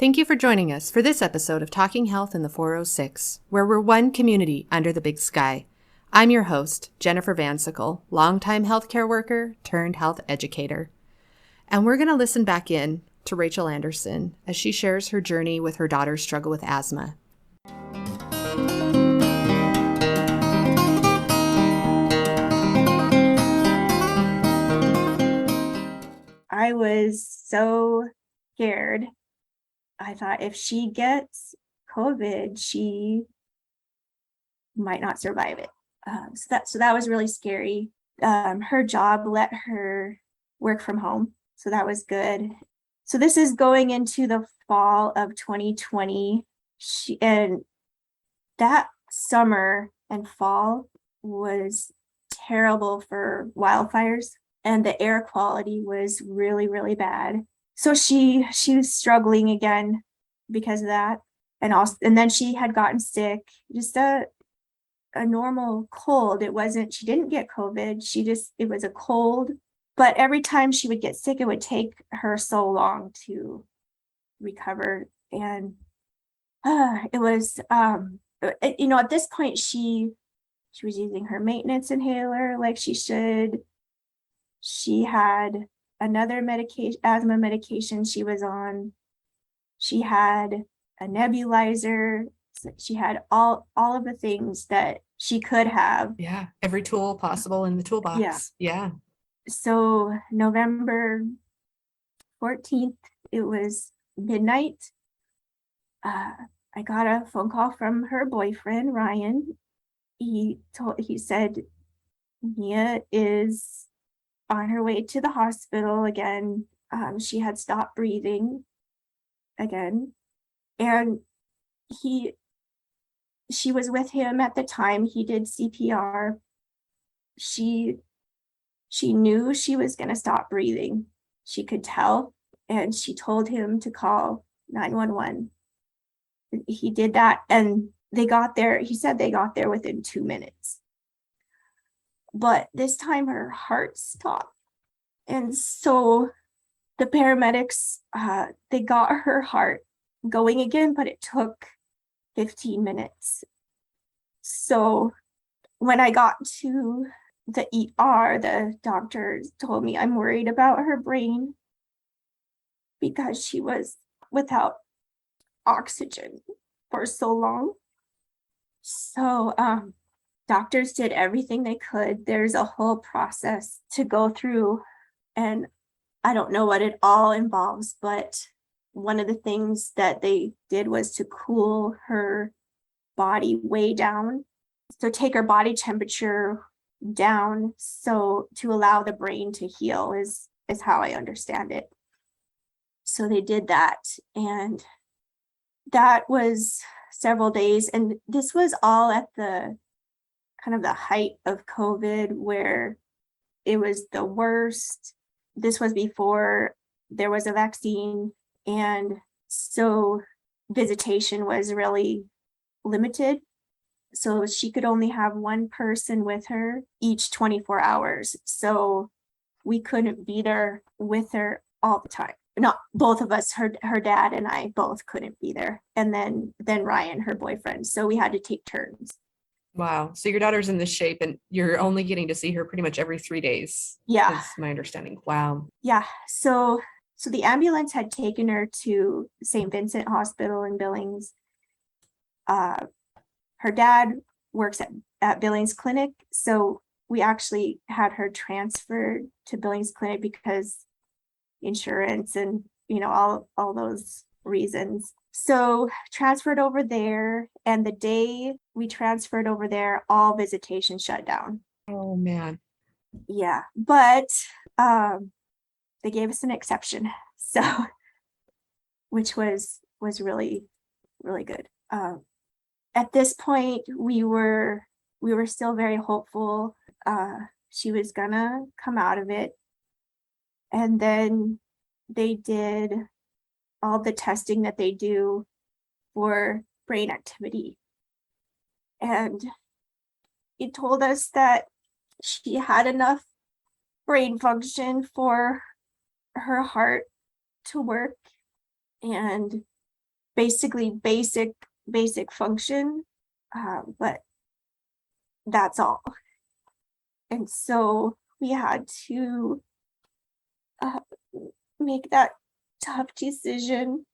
Thank you for joining us for this episode of Talking Health in the 406, where we're one community under the big sky. I'm your host, Jennifer Vansickle, longtime healthcare worker turned health educator. And we're going to listen back in to Rachel Anderson as she shares her journey with her daughter's struggle with asthma. I was so scared. I thought if she gets COVID, she might not survive it. So that was really scary. Her job let her work from home, so that was good. So this is going into the fall of 2020. And that summer and fall was terrible for wildfires, and the air quality was really, really bad. So she was struggling again because of that. And then she had gotten sick, just a normal cold. She didn't get COVID. It was a cold. But every time she would get sick, it would take her so long to recover. And it was, at this point, she was using her maintenance inhaler like she should. She had another asthma medication she was on. She had a nebulizer. She had all of the things that she could have. Yeah, every tool possible in the toolbox. Yeah. So November 14th, it was midnight. I got a phone call from her boyfriend, Ryan. He said Mia is on her way to the hospital again. She had stopped breathing again. And she was with him at the time. He did CPR. She knew she was going to stop breathing. She could tell, and she told him to call 911. He did that, and they got there. He said they got there within 2 minutes. But this time her heart stopped. And so the paramedics, they got her heart going again, but it took 15 minutes. So when I got to the ER, the doctor told me, I'm worried about her brain because she was without oxygen for so long. So doctors did everything they could. There's a whole process to go through, and I don't know what it all involves, but one of the things that they did was to cool her body way down. So take her body temperature down, so to allow the brain to heal is how I understand it. So they did that, and that was several days. And this was all at the kind of the height of COVID, where it was the worst. This was before there was a vaccine, and so visitation was really limited. So she could only have one person with her each 24 hours. So we couldn't be there with her all the time. Not both of us, her dad and I both couldn't be there. And then Ryan, her boyfriend. So we had to take turns. Wow. So your daughter's in this shape and you're only getting to see her pretty much every 3 days. Yeah. That's my understanding. Wow. Yeah. So the ambulance had taken her to St. Vincent Hospital in Billings. Her dad works at Billings Clinic. So we actually had her transferred to Billings Clinic because insurance and, all those reasons. So transferred over there, and the day we transferred over there, all visitation shut down. Oh man. Yeah, but they gave us an exception, so which was really, really good. At this point, we were still very hopeful. She was gonna come out of it, and then they did all the testing that they do for brain activity. And it told us that she had enough brain function for her heart to work. And basically basic function, but that's all. And so we had to make that tough decision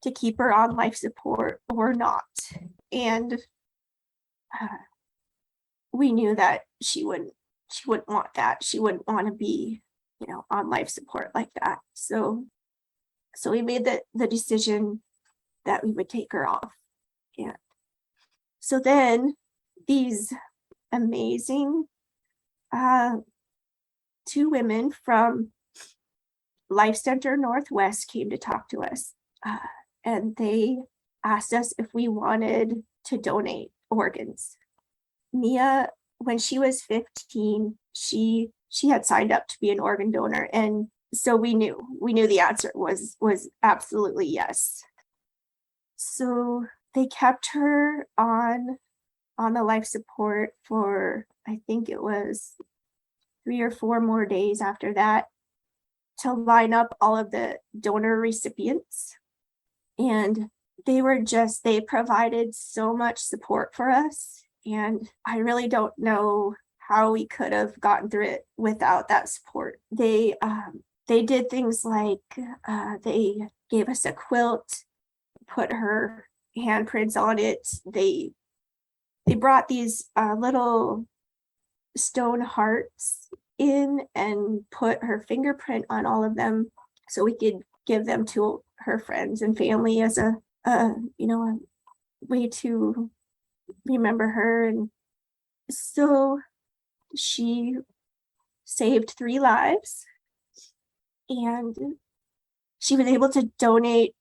to keep her on life support or not. And we knew that she wouldn't want that. She wouldn't want to be, on life support like that. So we made the decision that we would take her off. And so then these amazing two women from Life Center Northwest came to talk to us, and they asked us if we wanted to donate organs. Mia, when she was 15, she had signed up to be an organ donor, and so we knew the answer was absolutely yes. So they kept her on the life support for, I think it was 3 or 4 more days after that, to line up all of the donor recipients. And they provided so much support for us. And I really don't know how we could have gotten through it without that support. They did things like they gave us a quilt, put her handprints on it. They brought these little stone hearts in and put her fingerprint on all of them so we could give them to her friends and family as a way to remember her. And so she saved 3 lives, and she was able to donate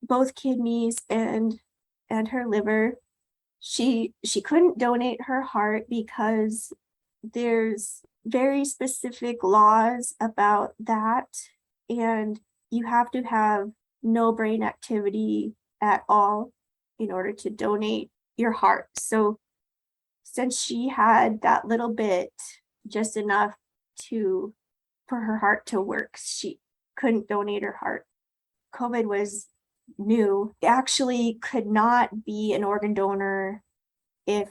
both kidneys and her liver. She couldn't donate her heart because there's very specific laws about that, and you have to have no brain activity at all in order to donate your heart. So since she had that little bit, just enough for her heart to work, she couldn't donate her heart. COVID was new. You actually could not be an organ donor if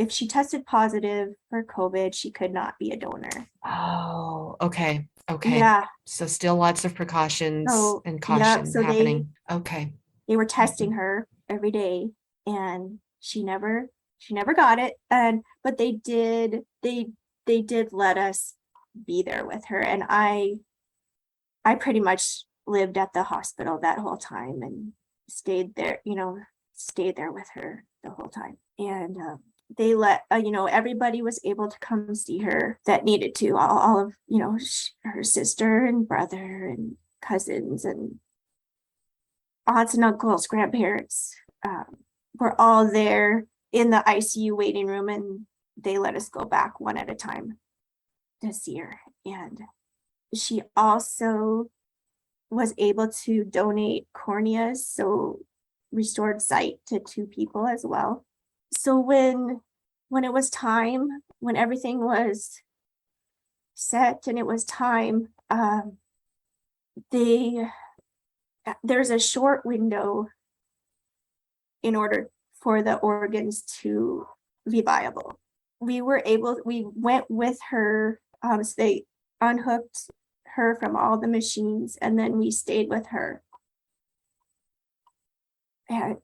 she tested positive for COVID. She could not be a donor. Oh, okay. Yeah. So still lots of precautions and caution happening. Okay. They were testing her every day, and she never got it. But they did let us be there with her, and I pretty much lived at the hospital that whole time and stayed there with her the whole time. And they let everybody was able to come see her that needed to. All of her sister and brother and cousins and aunts and uncles, grandparents, were all there in the ICU waiting room, and they let us go back one at a time to see her. And she also was able to donate corneas, so restored sight to 2 people as well. So when it was time, when everything was set and it was time, there's a short window in order for the organs to be viable. We went with her, so they unhooked her from all the machines, and then we stayed with her and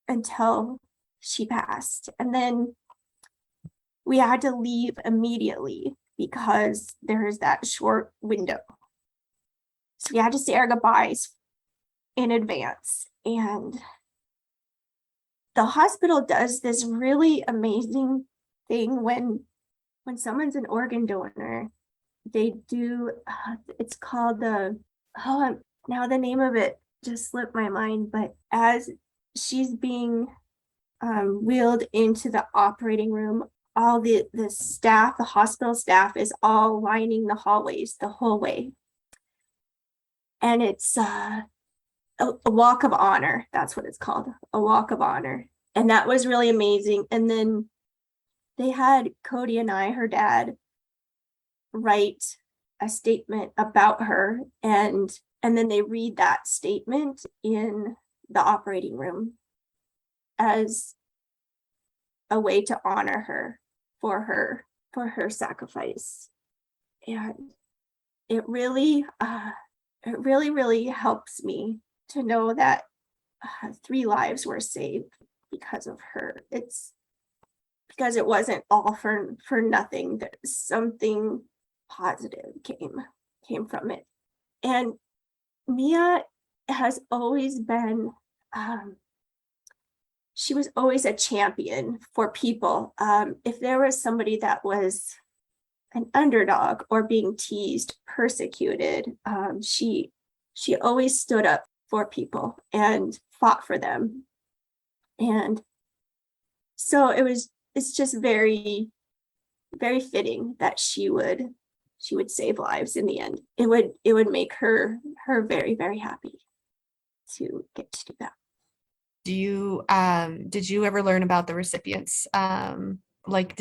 until she passed. And then we had to leave immediately because there's that short window. So we had to say our goodbyes in advance. And the hospital does this really amazing thing when someone's an organ donor. They do, it's called now the name of it just slipped my mind, but as she's being wheeled into the operating room, all the staff, the hospital staff, is all lining the hallways the whole way. And it's a walk of honor. That's what it's called, a walk of honor. And that was really amazing. And then they had Cody and I, her dad, write a statement about her, and And then they read that statement in the operating room as a way to honor her for her sacrifice. And it really really helps me to know that 3 lives were saved because of her. It's because it wasn't all for nothing. That something positive came from it. And Mia has always been she was always a champion for people. If there was somebody that was an underdog or being teased, persecuted, she always stood up for people and fought for them. And so it's just very, very fitting that she would save lives in the end. It would make her very, very happy to get to do that. Do you did you ever learn about the recipients? Like,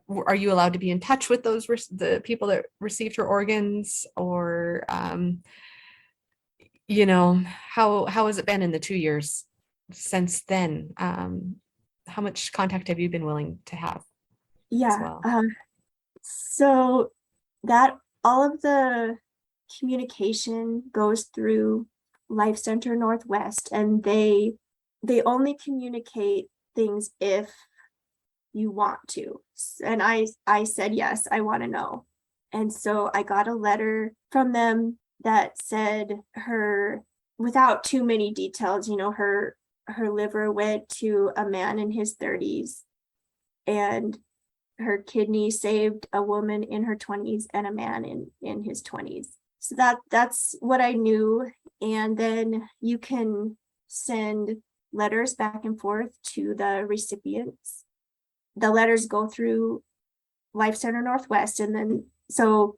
are you allowed to be in touch with the people that received her organs, or how has it been in the 2 years since then? How much contact have you been willing to have as Yeah. well? So that all of the communication goes through Life Center Northwest, and they only communicate things if you want to. And I said, yes, I want to know. And so I got a letter from them that said her, without too many details, her liver went to a man in his 30s, and her kidney saved a woman in her 20s and a man in his 20s. So that's what I knew. And then you can send letters back and forth to the recipients. The letters go through Life Center Northwest, and then so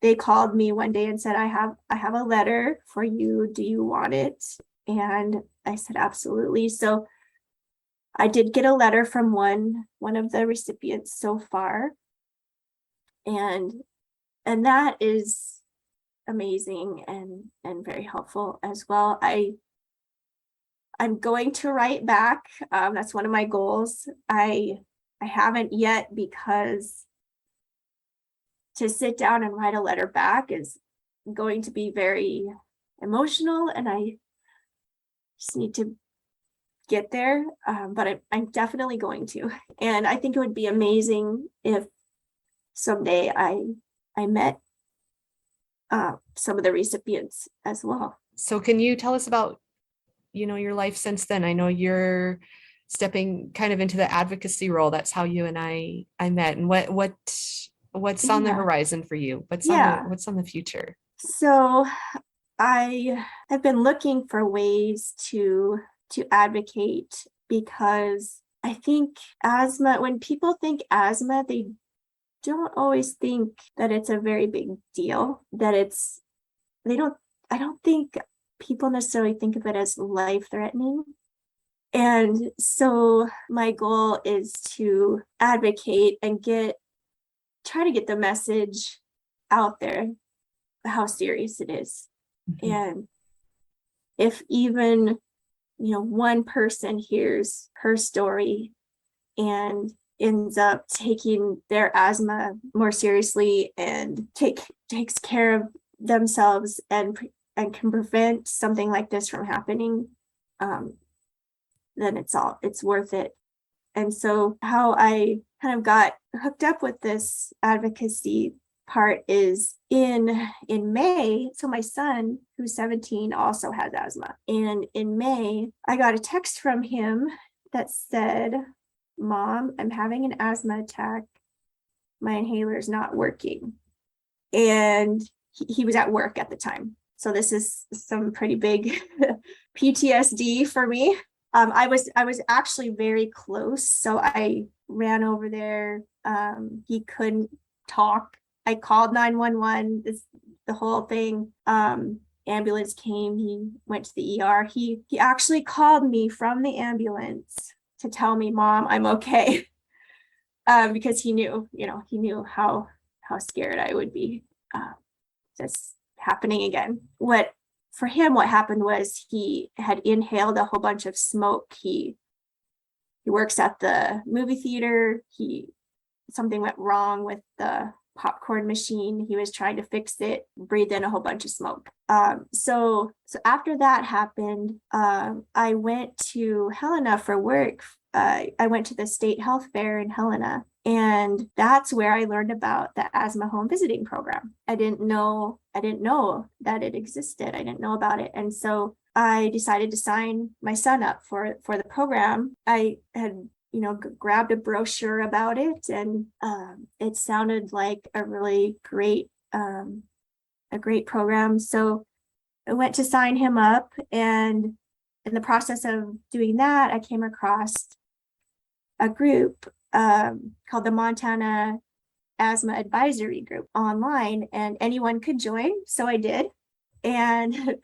they called me one day and said, I have a letter for you. Do you want it? And I said, absolutely. So I did get a letter from one of the recipients so far. And that is amazing and very helpful as well. I'm going to write back. That's one of my goals. I haven't yet, because to sit down and write a letter back is going to be very emotional, and I just need to get there. But I'm definitely going to. And I think it would be amazing if someday I met some of the recipients as well. So can you tell us about, your life since then? I know you're stepping kind of into the advocacy role. That's how you and I met. And what's on the horizon for you? What's on the future? So I have been looking for ways to advocate, because I think asthma, when people think asthma, they don't always think that it's a very big deal, that I don't think people necessarily think of it as life-threatening. And so my goal is to advocate and try to get the message out there, how serious it is. Mm-hmm. And if even, one person hears her story and ends up taking their asthma more seriously and takes care of themselves and can prevent something like this from happening, then it's worth it. And so how I kind of got hooked up with this advocacy part is in May. So my son, who's 17, also has asthma. And in May, I got a text from him that said, Mom, I'm having an asthma attack. My inhaler is not working. And he was at work at the time. So this is some pretty big PTSD for me. I was actually very close. So I ran over there. He couldn't talk. I called 911, the whole thing. Ambulance came, he went to the ER. He actually called me from the ambulance to tell me, Mom, I'm okay. Because he knew how scared I would be. Just happening again. What happened was he had inhaled a whole bunch of smoke. He works at the movie theater. Something went wrong with the popcorn machine. He was trying to fix it, breathed in a whole bunch of smoke. So after that happened, I went to Helena for work. I went to the state health fair in Helena, and that's where I learned about the asthma home visiting program. I didn't know that it existed. I didn't know about it. And so I decided to sign my son up for the program. I had grabbed a brochure about it, and it sounded like a really great program. So I went to sign him up, and in the process of doing that, I came across a group called the Montana Asthma Advisory Group online, and anyone could join. So I did. And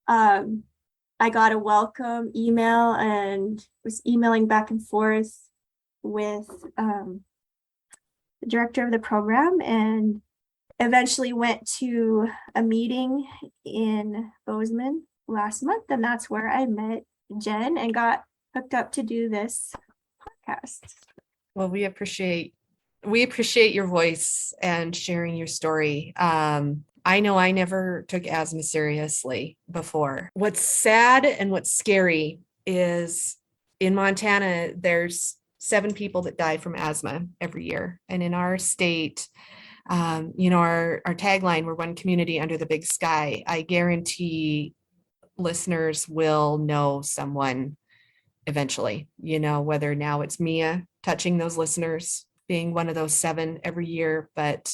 I got a welcome email and was emailing back and forth with the director of the program, and eventually went to a meeting in Bozeman last month. And that's where I met Jen and got hooked up to do this podcast. Well, we appreciate your voice and sharing your story. I know I never took asthma seriously before. What's sad and what's scary is in Montana, there's 7 people that die from asthma every year. And in our state, our tagline, we're one community under the big sky. I guarantee listeners will know someone eventually, whether now it's Mia touching those listeners, being one of those 7 every year, but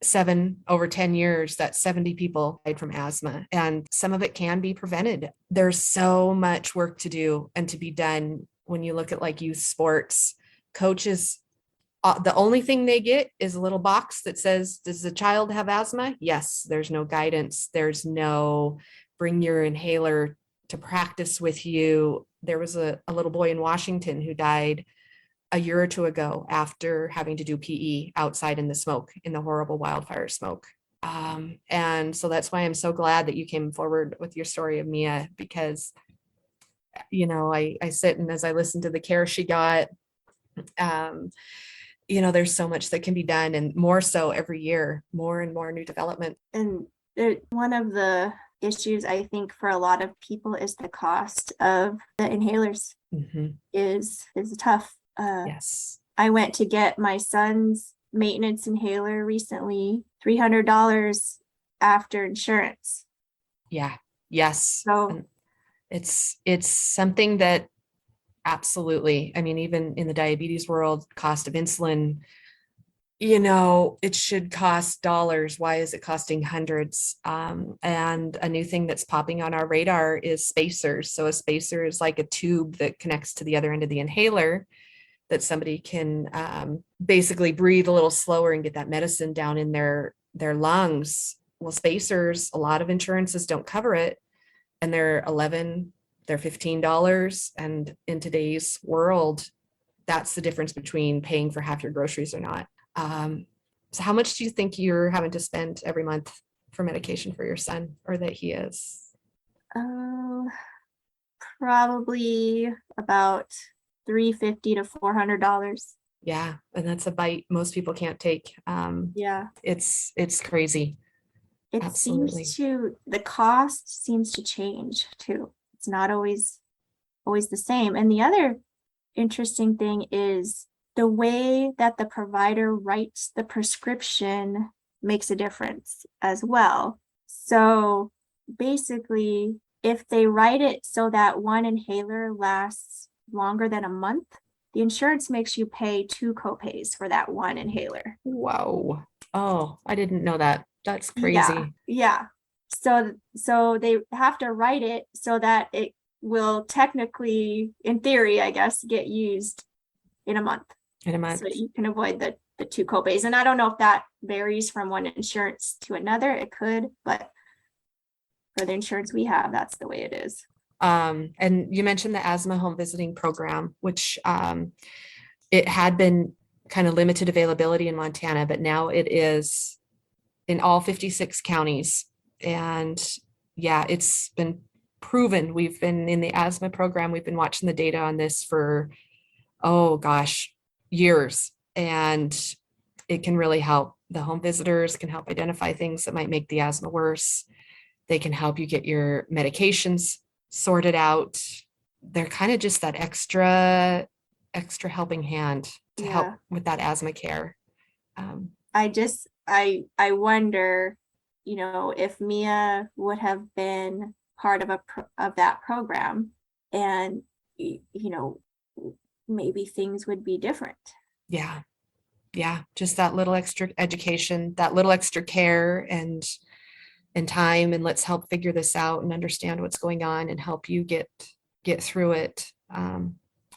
7 over 10 years, that 70 people died from asthma, and some of it can be prevented. There's so much work to do and to be done. When you look at like youth sports, coaches, the only thing they get is a little box that says, does the child have asthma? Yes. There's no guidance. There's no bring your inhaler to practice with you. There was a little boy in Washington who died a year or 2 ago after having to do PE outside in the smoke, in the horrible wildfire smoke. And so that's why I'm so glad that you came forward with your story of Mia, because, I sit, and as I listen to the care she got, there's so much that can be done, and more so every year, more and more new development. And one of the issues I think for a lot of people is the cost of the inhalers. Mm-hmm. is tough. Yes. I went to get my son's maintenance inhaler recently, $300 after insurance. Yeah. Yes. So and it's something that absolutely, I mean, even in the diabetes world, cost of insulin, it should cost dollars. Why is it costing hundreds? And a new thing that's popping on our radar is spacers. So a spacer is like a tube that connects to the other end of the inhaler, that somebody can basically breathe a little slower and get that medicine down in their lungs. Well, spacers, a lot of insurances don't cover it, and they're $15. And in today's world, that's the difference between paying for half your groceries or not. So how much do you think you're having to spend every month for medication for your son, or that he is? Probably about $350 to $400. Yeah, and that's a bite most people can't take. Yeah, it's crazy. it Absolutely. the cost seems to change too. It's not always the same. And the other interesting thing is the way that the provider writes the prescription makes a difference as well. So basically, if they write it so that one inhaler lasts longer than a month, the insurance makes you pay 2 copays for that one inhaler. Wow. Oh, I didn't know that. That's crazy. Yeah. So they have to write it so that it will technically, in theory, I guess, get used in a month. So you can avoid the 2 copays. And I don't know if that varies from one insurance to another. It could, but for the insurance we have, that's the way it is. And you mentioned the asthma home visiting program, which it had been kind of limited availability in Montana, but now it is in all 56 counties. And yeah, it's been proven. We've been in the asthma program. We've been watching the data on this for, oh gosh, years. And it can really help. The home visitors can help identify things that might make the asthma worse. They can help you get your medications sorted out. They're kind of just that extra helping hand to help with that asthma care. I wonder, if Mia would have been part of that program, and maybe things would be different. Yeah. Just that little extra education, that little extra care and time, and let's help figure this out and understand what's going on and help you get through it.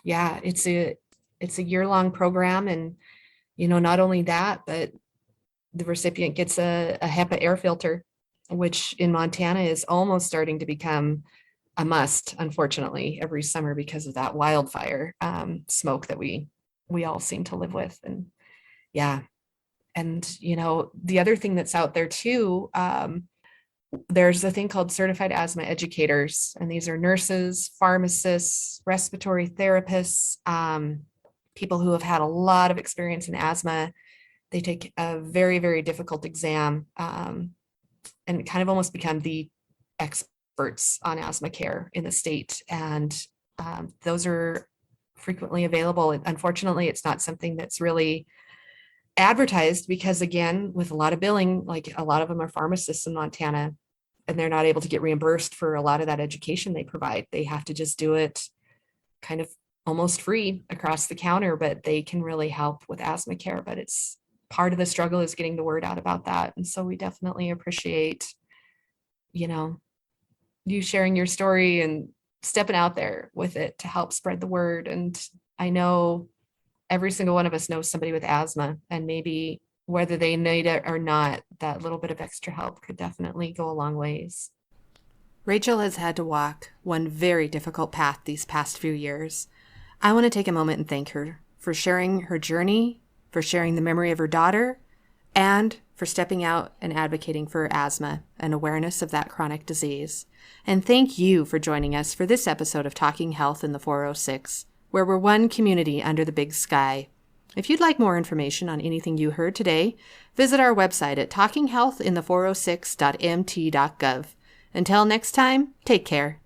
Yeah, it's a year-long program, and not only that, but the recipient gets a HEPA air filter, which in Montana is almost starting to become a must, unfortunately, every summer because of that wildfire smoke that we all seem to live with. And yeah. And, the other thing that's out there too, there's a thing called certified asthma educators, and these are nurses, pharmacists, respiratory therapists, people who have had a lot of experience in asthma. They take a very, very difficult exam and kind of almost become the experts on asthma care in the state. And those are frequently available. Unfortunately, it's not something that's really advertised because, again, with a lot of billing, like a lot of them are pharmacists in Montana, and they're not able to get reimbursed for a lot of that education they provide. They have to just do it kind of almost free across the counter, but they can really help with asthma care. But it's part of the struggle is getting the word out about that. And so we definitely appreciate, you sharing your story and stepping out there with it to help spread the word. And I know every single one of us knows somebody with asthma, and maybe whether they need it or not, that little bit of extra help could definitely go a long ways. Rachel has had to walk one very difficult path these past few years. I want to take a moment and thank her for sharing her journey, for sharing the memory of her daughter, and for stepping out and advocating for asthma and awareness of that chronic disease. And thank you for joining us for this episode of Talking Health in the 406, where we're one community under the big sky. If you'd like more information on anything you heard today, visit our website at talkinghealthinthe406.mt.gov. Until next time, take care.